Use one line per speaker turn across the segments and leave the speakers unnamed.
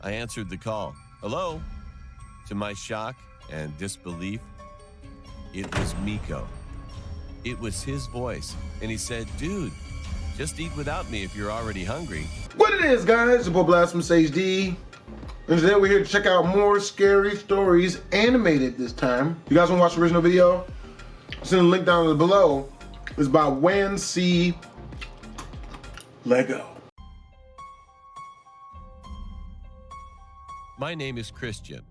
I answered the call. Hello? To my shock and disbelief, it was Miko. It was his voice, and he said, "Dude, just eat without me if you're already hungry."
What it is, guys? Your boy Blastphamoushd. And today we're here to check out more scary stories, animated this time. You guys want to watch the original video? Send the link down below. It's by Wan C. Lego.
My name is Christian.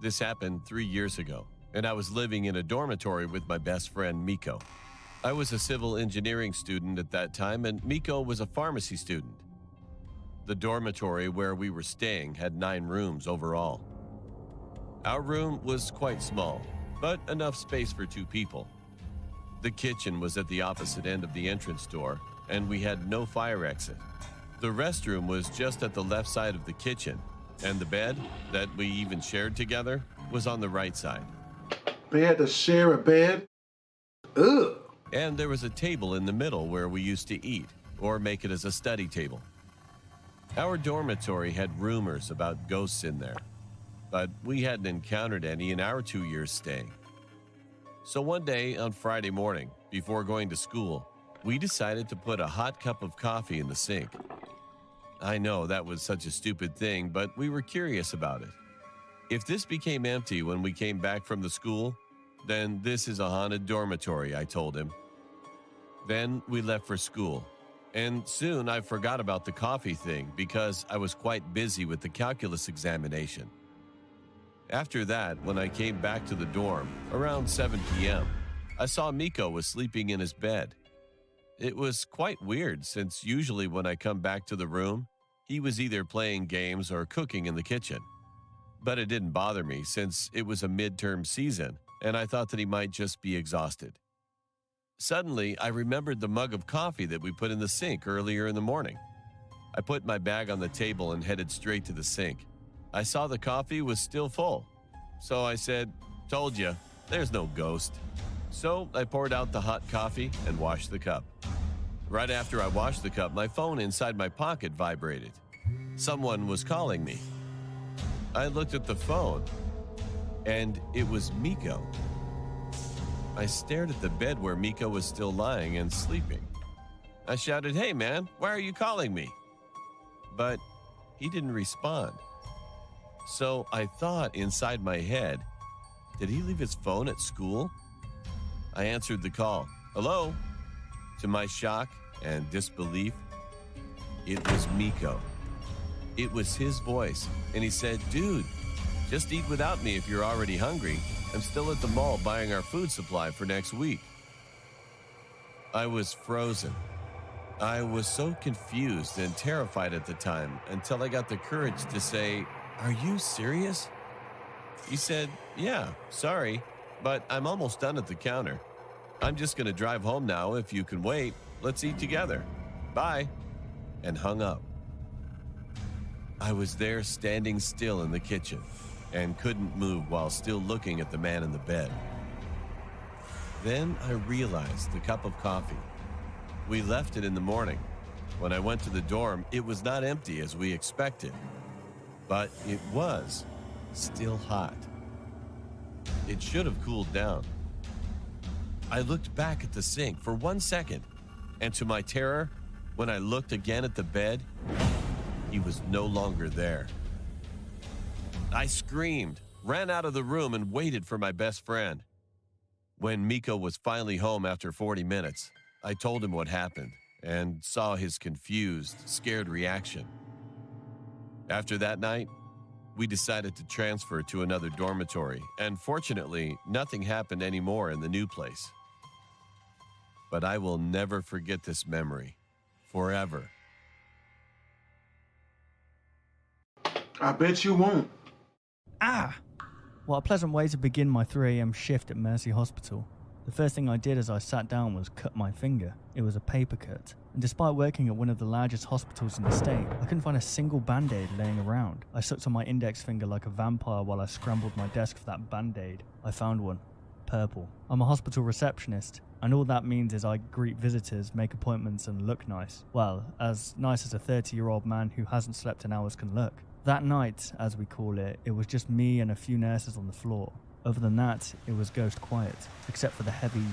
This happened 3 years ago, and I was living in a dormitory with my best friend, Miko. I was a civil engineering student at that time, and Miko was a pharmacy student. The dormitory where we were staying had 9 rooms overall. Our room was quite small, but enough space for 2 people. The kitchen was at the opposite end of the entrance door, and we had no fire exit. The restroom was just at the left side of the kitchen, and the bed, that we even shared together, was on the right side.
They had to share a bed? Ugh.
And there was a table in the middle where we used to eat, or make it as a study table. Our dormitory had rumors about ghosts in there, but we hadn't encountered any in our 2 years staying. So one day on Friday morning, before going to school, we decided to put a hot cup of coffee in the sink. I know that was such a stupid thing, but we were curious about it. If this became empty when we came back from the school, then this is a haunted dormitory, I told him. Then we left for school. And soon I forgot about the coffee thing because I was quite busy with the calculus examination. After that, when I came back to the dorm, around 7 p.m., I saw Miko was sleeping in his bed. It was quite weird since usually when I come back to the room, he was either playing games or cooking in the kitchen. But it didn't bother me since it was a midterm season and I thought that he might just be exhausted. Suddenly, I remembered the mug of coffee that we put in the sink earlier in the morning. I put my bag on the table and headed straight to the sink. I saw the coffee was still full. So I said, "Told you, there's no ghost." So I poured out the hot coffee and washed the cup. Right after I washed the cup, my phone inside my pocket vibrated. Someone was calling me. I looked at the phone, and it was Miko. I stared at the bed where Miko was still lying and sleeping. I shouted, "Hey man, why are you calling me?" But he didn't respond. So I thought inside my head, did he leave his phone at school? I answered the call. Hello? To my shock and disbelief, it was Miko. It was his voice, and he said, "Dude, just eat without me if you're already hungry. I'm still at the mall buying our food supply for next week." I was frozen. I was so confused and terrified at the time until I got the courage to say, "Are you serious?" He said, "Yeah, sorry, but I'm almost done at the counter. I'm just going to drive home now. If you can wait, let's eat together. Bye," and hung up. I was there standing still in the kitchen and couldn't move while still looking at the man in the bed. Then I realized the cup of coffee. We left it in the morning. When I went to the dorm, it was not empty as we expected, but it was still hot. It should have cooled down. I looked back at the sink for 1 second, and to my terror, when I looked again at the bed, he was no longer there. I screamed, ran out of the room, and waited for my best friend. When Miko was finally home after 40 minutes, I told him what happened and saw his confused, scared reaction. After that night, we decided to transfer to another dormitory, and fortunately, nothing happened anymore in the new place. But I will never forget this memory, forever.
I bet you won't.
Ah! What a pleasant way to begin my 3 a.m. shift at Mercy Hospital. The first thing I did as I sat down was cut my finger. It was a paper cut. And despite working at one of the largest hospitals in the state, I couldn't find a single band-aid laying around. I sucked on my index finger like a vampire while I scrambled my desk for that band-aid. I found one. Purple. I'm a hospital receptionist, and all that means is I greet visitors, make appointments, and look nice. Well, as nice as a 30-year-old man who hasn't slept in hours can look. That night, as we call it, it was just me and a few nurses on the floor. Other than that, it was ghost quiet, except for the heavy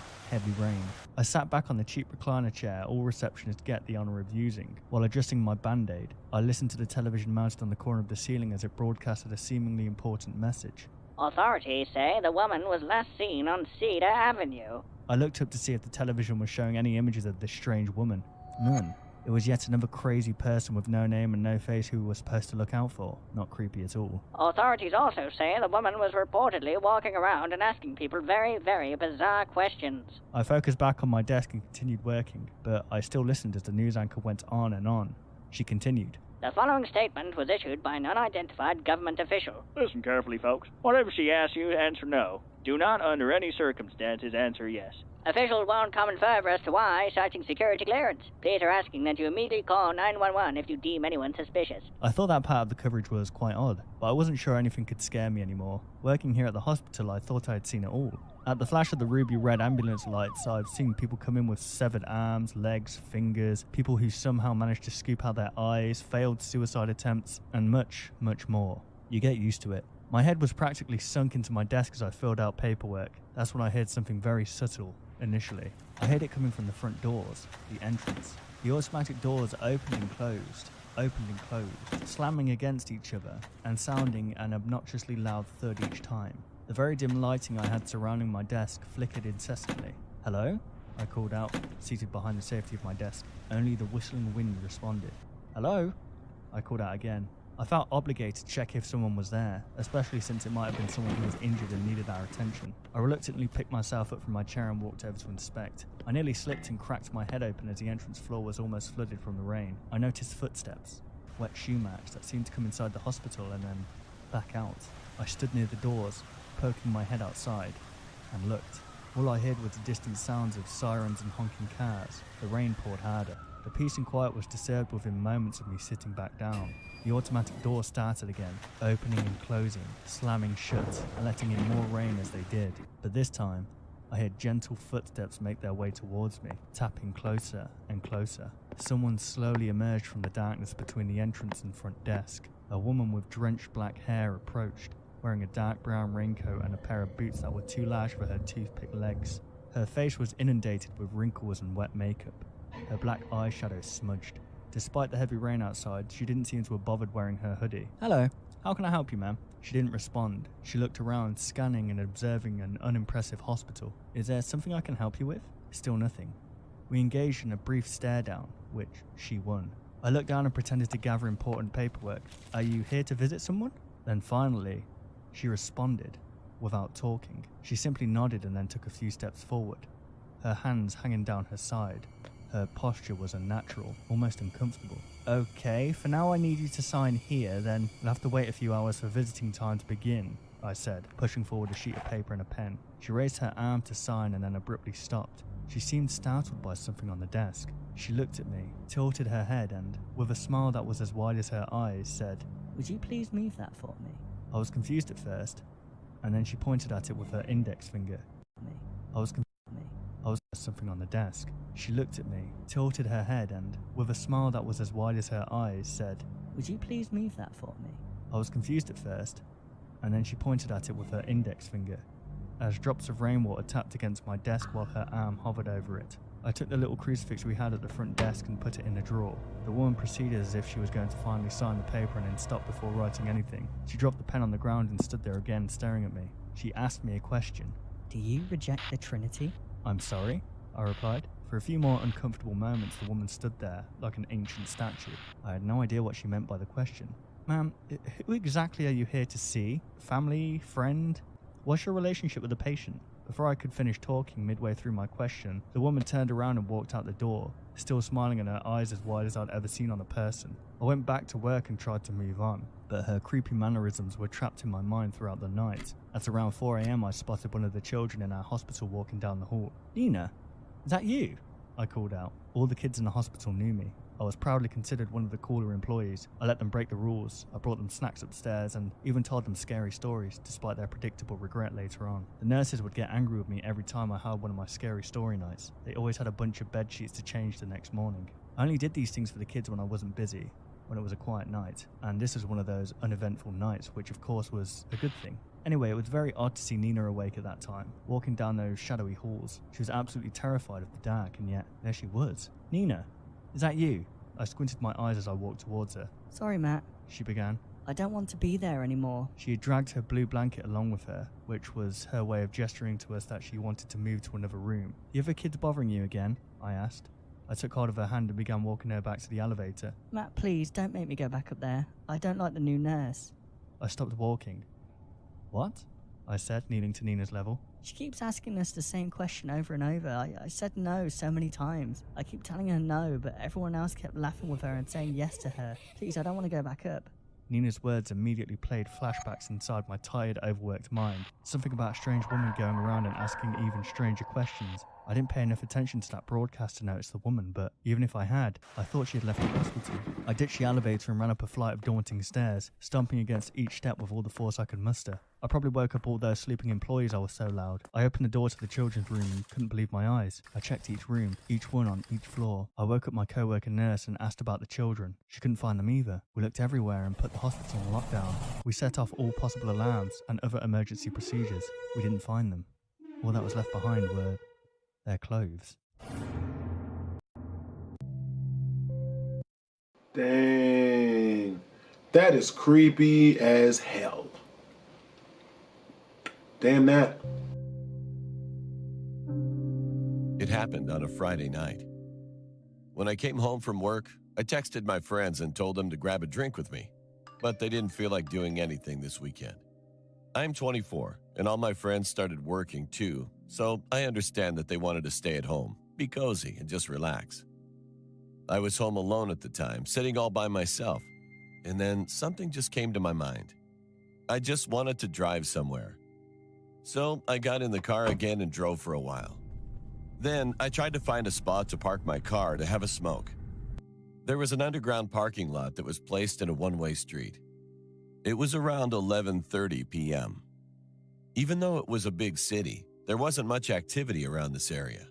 rain. I sat back on the cheap recliner chair all receptionists get the honour of using. While adjusting my band-aid, I listened to the television mounted on the corner of the ceiling as it broadcasted a seemingly important message.
Authorities say the woman was last seen on Cedar Avenue.
I looked up to see if the television was showing any images of this strange woman. None. It was yet another crazy person with no name and no face who we were supposed to look out for. Not creepy at all.
Authorities also say the woman was reportedly walking around and asking people very, very bizarre questions.
I focused back on my desk and continued working, but I still listened as the news anchor went on and on. She continued.
The following statement was issued by an unidentified government official.
Listen carefully, folks. Whatever she asks you, answer no. Do not, under any circumstances, answer yes.
Officials won't comment further as to why, citing security clearance. Please are asking that you immediately call 911 if you deem anyone suspicious.
I thought that part of the coverage was quite odd, but I wasn't sure anything could scare me anymore. Working here at the hospital, I thought I had seen it all. At the flash of the ruby red ambulance lights, I've seen people come in with severed arms, legs, fingers, people who somehow managed to scoop out their eyes, failed suicide attempts, and much, much more. You get used to it. My head was practically sunk into my desk as I filled out paperwork. That's when I heard something very subtle. Initially, I heard it coming from the front doors, the entrance. The automatic doors opened and closed, slamming against each other and sounding an obnoxiously loud thud each time. The very dim lighting I had surrounding my desk flickered incessantly. "Hello?" I called out, seated behind the safety of my desk. Only the whistling wind responded. "Hello?" I called out again. I felt obligated to check if someone was there, especially since it might have been someone who was injured and needed our attention. I reluctantly picked myself up from my chair and walked over to inspect. I nearly slipped and cracked my head open as the entrance floor was almost flooded from the rain. I noticed footsteps, wet shoe marks that seemed to come inside the hospital and then back out. I stood near the doors, poking my head outside, and looked. All I heard was the distant sounds of sirens and honking cars. The rain poured harder. The peace and quiet was disturbed within moments of me sitting back down. The automatic door started again, opening and closing, slamming shut, and letting in more rain as they did. But this time, I heard gentle footsteps make their way towards me, tapping closer and closer. Someone slowly emerged from the darkness between the entrance and front desk. A woman with drenched black hair approached, wearing a dark brown raincoat and a pair of boots that were too large for her toothpick legs. Her face was inundated with wrinkles and wet makeup. Her black eyeshadow smudged. Despite the heavy rain outside, she didn't seem to have bothered wearing her hoodie. "Hello, how can I help you, ma'am?" She didn't respond. She looked around, scanning and observing an unimpressive hospital. "Is there something I can help you with?" Still nothing. We engaged in a brief stare down, which she won. I looked down and pretended to gather important paperwork. "Are you here to visit someone?" Then finally, she responded, without talking. She simply nodded and then took a few steps forward, her hands hanging down her side. Her posture was unnatural, almost uncomfortable. "Okay, for now I need you to sign here, then we'll have to wait a few hours for visiting time to begin," I said, pushing forward a sheet of paper and a pen. She raised her arm to sign and then abruptly stopped. She seemed startled by something on the desk. She looked at me, tilted her head and, with a smile that was as wide as her eyes, said,
Would you please move that for me?
I was confused at first, and then she pointed at it with her index finger. I was something on the desk. She looked at me, tilted her head and, with a smile that was as wide as her eyes, said,
Would you please move that for me?
I was confused at first, and then she pointed at it with her index finger, as drops of rainwater tapped against my desk while her arm hovered over it. I took the little crucifix we had at the front desk and put it in a drawer. The woman proceeded as if she was going to finally sign the paper and then stopped before writing anything. She dropped the pen on the ground and stood there again, staring at me. She asked me a question.
Do you reject the Trinity?
"I'm sorry," I replied. For a few more uncomfortable moments, the woman stood there, like an ancient statue. I had no idea what she meant by the question. "Ma'am, who exactly are you here to see? Family? Friend? What's your relationship with the patient?" Before I could finish talking midway through my question, the woman turned around and walked out the door, still smiling and her eyes as wide as I'd ever seen on a person. I went back to work and tried to move on, but her creepy mannerisms were trapped in my mind throughout the night. At around 4 a.m, I spotted one of the children in our hospital walking down the hall. "Nina, is that you?" I called out. All the kids in the hospital knew me. I was proudly considered one of the cooler employees. I let them break the rules. I brought them snacks upstairs and even told them scary stories, despite their predictable regret later on. The nurses would get angry with me every time I held one of my scary story nights. They always had a bunch of bed sheets to change the next morning. I only did these things for the kids when I wasn't busy. when it was a quiet night, and this was one of those uneventful nights, which of course was a good thing. Anyway, it was very odd to see Nina awake at that time, walking down those shadowy halls. She was absolutely terrified of the dark, and yet there she was. "Nina, is that you?" I squinted my eyes as I walked towards her.
"Sorry, Matt.
She began.
I don't want to be there anymore."
She had dragged her blue blanket along with her, which was her way of gesturing to us that she wanted to move to another room. "The other kids bothering you again?" I asked. I took hold of her hand and began walking her back to the elevator.
"Matt, please, don't make me go back up there. I don't like the new nurse."
I stopped walking. "What?" I said, kneeling to Nina's level.
"She keeps asking us the same question over and over. I said no so many times. I keep telling her no, but everyone else kept laughing with her and saying yes to her. Please, I don't want to go back up."
Nina's words immediately played flashbacks inside my tired, overworked mind. Something about a strange woman going around and asking even stranger questions. I didn't pay enough attention to that broadcast to notice the woman, but even if I had, I thought she had left the hospital. I ditched the elevator and ran up a flight of daunting stairs, stomping against each step with all the force I could muster. I probably woke up all those sleeping employees. I was so loud. I opened the door to the children's room and couldn't believe my eyes. I checked each room, each one on each floor. I woke up my co-worker nurse and asked about the children. She couldn't find them either. We looked everywhere and put the hospital on lockdown. We set off all possible alarms and other emergency procedures. We didn't find them. All that was left behind were their clothes.
Dang. That is creepy as hell. Damn that.
It happened on a Friday night. When I came home from work, I texted my friends and told them to grab a drink with me, but they didn't feel like doing anything this weekend. I'm 24, and all my friends started working too, so I understand that they wanted to stay at home, be cozy, and just relax. I was home alone at the time, sitting all by myself, and then something just came to my mind. I just wanted to drive somewhere. So I got in the car again and drove for a while. Then I tried to find a spot to park my car to have a smoke. There was an underground parking lot that was placed in a one-way street. It was around 11:30 p.m. Even though it was a big city, there wasn't much activity around this area.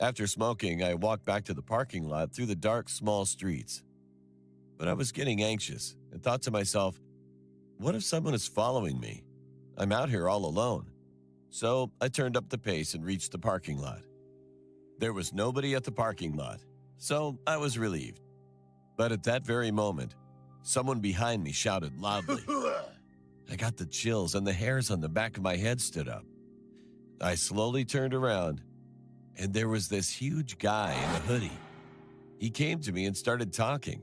After smoking, I walked back to the parking lot through the dark, small streets. But I was getting anxious and thought to myself, what if someone is following me? I'm out here all alone. So I turned up the pace and reached the parking lot. There was nobody at the parking lot, so I was relieved. But at that very moment, someone behind me shouted loudly. I got the chills and the hairs on the back of my head stood up. I slowly turned around, and there was this huge guy in a hoodie. He came to me and started talking.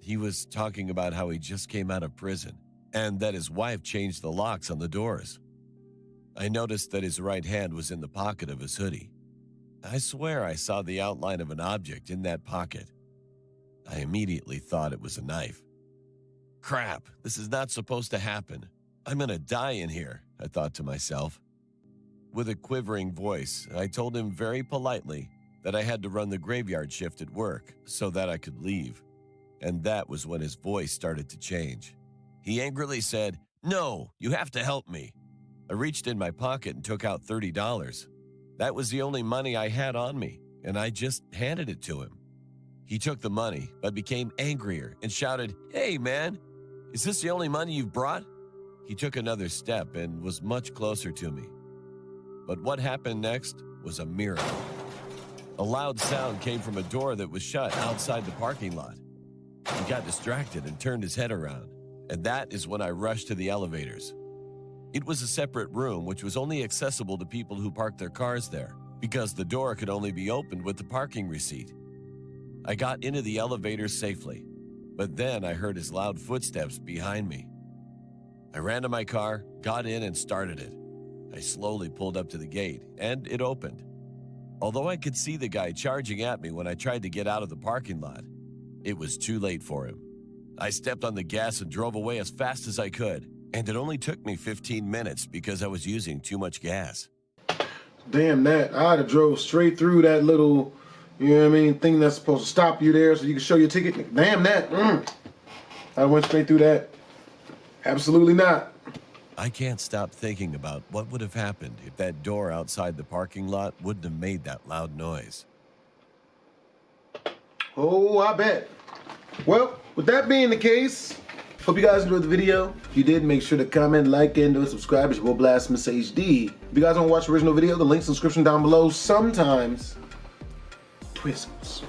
He was talking about how he just came out of prison and that his wife changed the locks on the doors. I noticed that his right hand was in the pocket of his hoodie. I swear I saw the outline of an object in that pocket. I immediately thought it was a knife. Crap, this is not supposed to happen. I'm gonna die in here, I thought to myself. With a quivering voice, I told him very politely that I had to run the graveyard shift at work so that I could leave. And that was when his voice started to change. He angrily said, "No, you have to help me." I reached in my pocket and took out $30. That was the only money I had on me, and I just handed it to him. He took the money, but became angrier and shouted, "Hey, man, is this the only money you've brought?" He took another step and was much closer to me. But what happened next was a miracle. A loud sound came from a door that was shut outside the parking lot. He got distracted and turned his head around, and that is when I rushed to the elevators. It was a separate room which was only accessible to people who parked their cars there, because the door could only be opened with the parking receipt. I got into the elevator safely, but then I heard his loud footsteps behind me. I ran to my car, got in, and started it. I slowly pulled up to the gate, and it opened. Although I could see the guy charging at me when I tried to get out of the parking lot, it was too late for him. I stepped on the gas and drove away as fast as I could, and it only took me 15 minutes because I was using too much gas.
Damn that. I'd have drove straight through that little, you know what I mean, thing that's supposed to stop you there so you can show your ticket. Damn that. I went straight through that. Absolutely not.
I can't stop thinking about what would have happened if that door outside the parking lot wouldn't have made that loud noise.
Oh, I bet. Well, with that being the case, hope you guys enjoyed the video. If you did, make sure to comment, like, and subscribe. It's your boy Blastphamoushd. If you guys want to watch the original video, the link's in the description down below. Sometimes, twizzles.